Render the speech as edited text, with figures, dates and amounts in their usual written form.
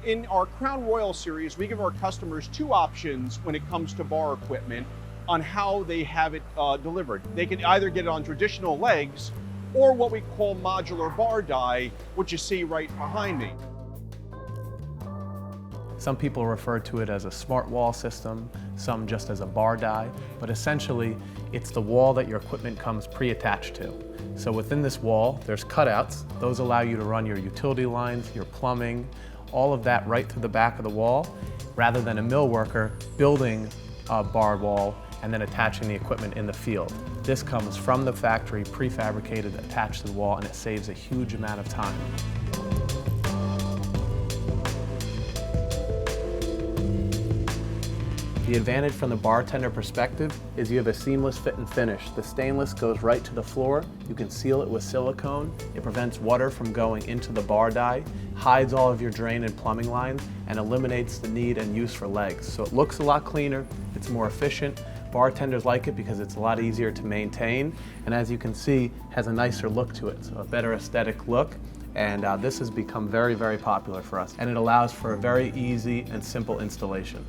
In our Crown Royal series, we give our customers two options when it comes to bar equipment on how they have it delivered. They can either get it on traditional legs or what we call Modular Bar Die, which you see right behind me. Some people refer to it as a smart wall system, some just as a bar die, but essentially it's the wall that your equipment comes pre-attached to. So within this wall, there's cutouts. Those allow you to run your utility lines, your plumbing, all of that right through the back of the wall, rather than a mill worker building a bar wall and then attaching the equipment in the field. This comes from the factory, prefabricated, attached to the wall, and it saves a huge amount of time. The advantage from the bartender perspective is you have a seamless fit and finish. The stainless goes right to the floor. You can seal it with silicone. It prevents water from going into the bar die, hides all of your drain and plumbing lines, and eliminates the need and use for legs. So it looks a lot cleaner, it's more efficient. Bartenders like it because it's a lot easier to maintain, and as you can see, has a nicer look to it, so a better aesthetic look. And this has become very, very popular for us, and it allows for a very easy and simple installation.